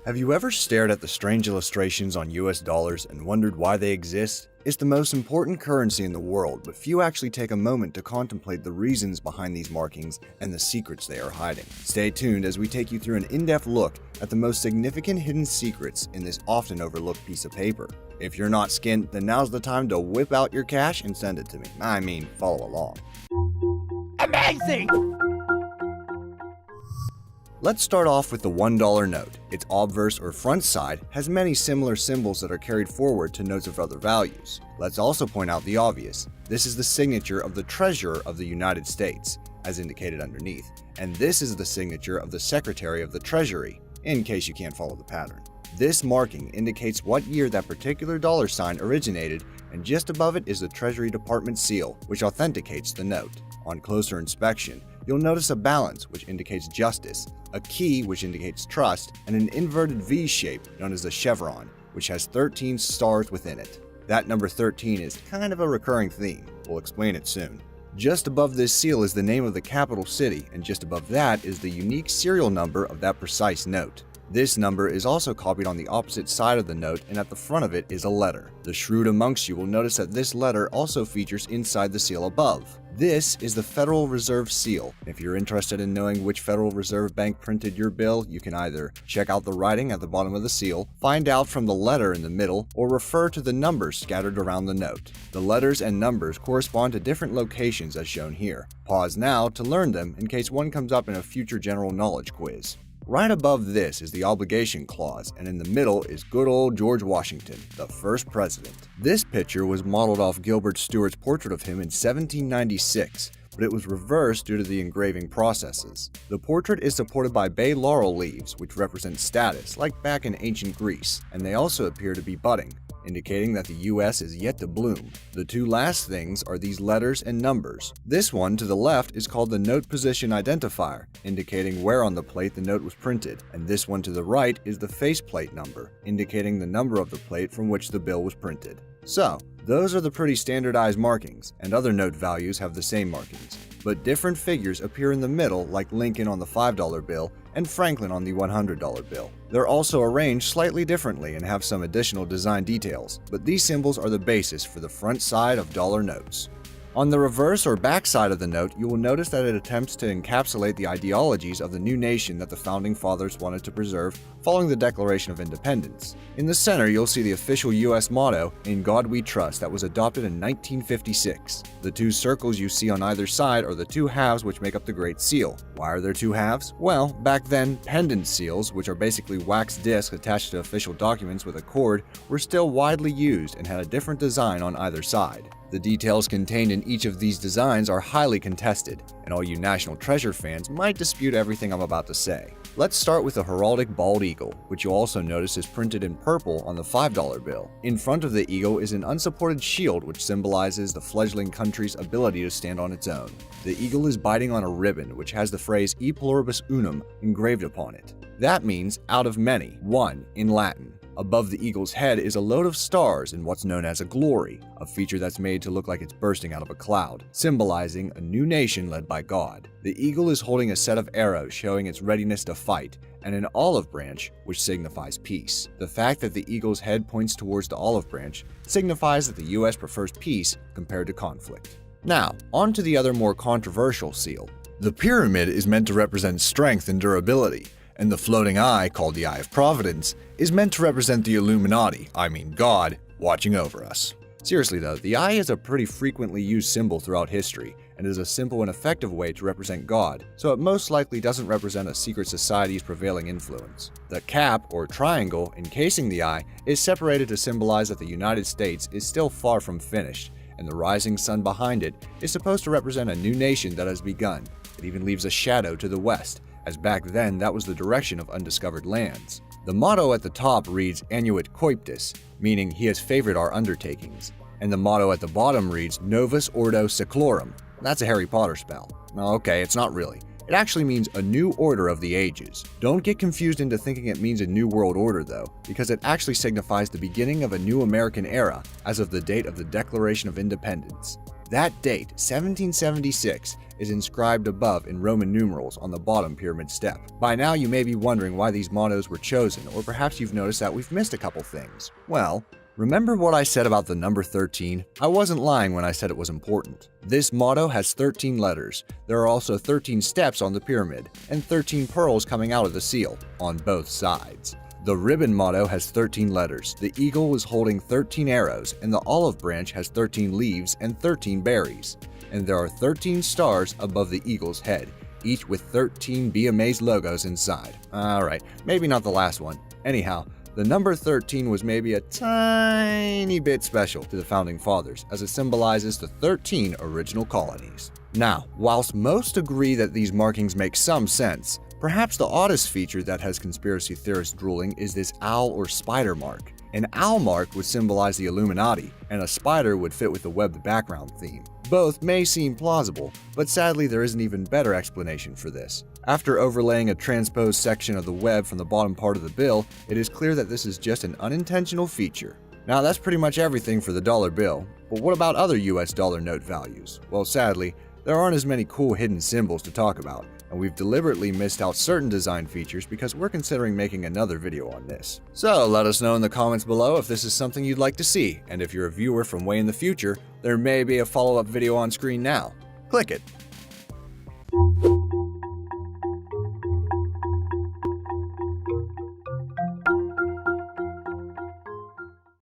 Have you ever stared at the strange illustrations on US dollars and wondered why they exist? It's the most important currency in the world, but few actually take a moment to contemplate the reasons behind these markings and the secrets they are hiding. Stay tuned as we take you through an in-depth look at the most significant hidden secrets in this often overlooked piece of paper. If you're not skint, then now's the time to whip out your cash and send it to me. I mean, follow along. Amazing! Let's start off with the $1 note. Its obverse or front side has many similar symbols that are carried forward to notes of other values. Let's also point out the obvious. This is the signature of the Treasurer of the United States, as indicated underneath, and this is the signature of the Secretary of the Treasury, in case you can't follow the pattern. This marking indicates what year that particular dollar sign originated, and just above it is the Treasury Department seal, which authenticates the note. On closer inspection, you'll notice a balance, which indicates justice, a key, which indicates trust, and an inverted V shape known as the chevron, which has 13 stars within it. That number 13 is kind of a recurring theme. We'll explain it soon. Just above this seal is the name of the capital city, and just above that is the unique serial number of that precise note. This number is also copied on the opposite side of the note, and at the front of it is a letter. The shrewd amongst you will notice that this letter also features inside the seal above. This is the Federal Reserve seal. If you're interested in knowing which Federal Reserve Bank printed your bill, you can either check out the writing at the bottom of the seal, find out from the letter in the middle, or refer to the numbers scattered around the note. The letters and numbers correspond to different locations as shown here. Pause now to learn them in case one comes up in a future general knowledge quiz. Right above this is the obligation clause, and in the middle is good old George Washington, the first president. This picture was modeled off Gilbert Stuart's portrait of him in 1796, but it was reversed due to the engraving processes. The portrait is supported by bay laurel leaves, which represent status, like back in ancient Greece, and they also appear to be budding, indicating that the US is yet to bloom. The two last things are these letters and numbers. This one to the left is called the note position identifier, indicating where on the plate the note was printed, and this one to the right is the faceplate number, indicating the number of the plate from which the bill was printed. So, those are the pretty standardized markings, and other note values have the same markings, but different figures appear in the middle, like Lincoln on the $5 bill and Franklin on the $100 bill. They're also arranged slightly differently and have some additional design details, but these symbols are the basis for the front side of dollar notes. On the reverse or back side of the note, you will notice that it attempts to encapsulate the ideologies of the new nation that the Founding Fathers wanted to preserve following the Declaration of Independence. In the center, you'll see the official US motto, "In God We Trust," that was adopted in 1956. The two circles you see on either side are the two halves which make up the Great Seal. Why are there two halves? Well, back then, pendant seals, which are basically wax discs attached to official documents with a cord, were still widely used and had a different design on either side. The details contained in each of these designs are highly contested, and all you National Treasure fans might dispute everything I'm about to say. Let's start with the heraldic bald eagle, which you'll also notice is printed in purple on the $5 bill. In front of the eagle is an unsupported shield which symbolizes the fledgling country's ability to stand on its own. The eagle is biting on a ribbon which has the phrase E pluribus unum engraved upon it. That means out of many, one in Latin. Above the eagle's head is a load of stars in what's known as a glory, a feature that's made to look like it's bursting out of a cloud, symbolizing a new nation led by God. The eagle is holding a set of arrows showing its readiness to fight, and an olive branch, which signifies peace. The fact that the eagle's head points towards the olive branch signifies that the US prefers peace compared to conflict. Now, on to the other more controversial seal. The pyramid is meant to represent strength and durability, and the floating eye, called the Eye of Providence, is meant to represent the Illuminati, I mean God, watching over us. Seriously though, the eye is a pretty frequently used symbol throughout history, and is a simple and effective way to represent God, so it most likely doesn't represent a secret society's prevailing influence. The cap, or triangle, encasing the eye is separated to symbolize that the United States is still far from finished, and the rising sun behind it is supposed to represent a new nation that has begun. It even leaves a shadow to the west, as back then that was the direction of undiscovered lands. The motto at the top reads Annuit Coeptis, meaning he has favored our undertakings, and the motto at the bottom reads Novus Ordo Seclorum. That's a Harry Potter spell. Okay, it's not really. It actually means a new order of the ages. Don't get confused into thinking it means a new world order though, because it actually signifies the beginning of a new American era as of the date of the Declaration of Independence. That date, 1776, is inscribed above in Roman numerals on the bottom pyramid step. By now you may be wondering why these mottos were chosen, or perhaps you've noticed that we've missed a couple things. Well, remember what I said about the number 13? I wasn't lying when I said it was important. This motto has 13 letters. There are also 13 steps on the pyramid, and 13 pearls coming out of the seal, on both sides. The ribbon motto has 13 letters, the eagle is holding 13 arrows, and the olive branch has 13 leaves and 13 berries. And there are 13 stars above the eagle's head, each with 13 Be Amazed logos inside. Alright, maybe not the last one. Anyhow, the number 13 was maybe a tiny bit special to the Founding Fathers, as it symbolizes the 13 original colonies. Now, whilst most agree that these markings make some sense, perhaps the oddest feature that has conspiracy theorists drooling is this owl or spider mark. An owl mark would symbolize the Illuminati, and a spider would fit with the webbed background theme. Both may seem plausible, but sadly there is an even better explanation for this. After overlaying a transposed section of the web from the bottom part of the bill, it is clear that this is just an unintentional feature. Now that's pretty much everything for the dollar bill, but what about other US dollar note values? Well, sadly, there aren't as many cool hidden symbols to talk about, and we've deliberately missed out certain design features because we're considering making another video on this. So let us know in the comments below if this is something you'd like to see, and if you're a viewer from way in the future, there may be a follow-up video on screen now. Click it.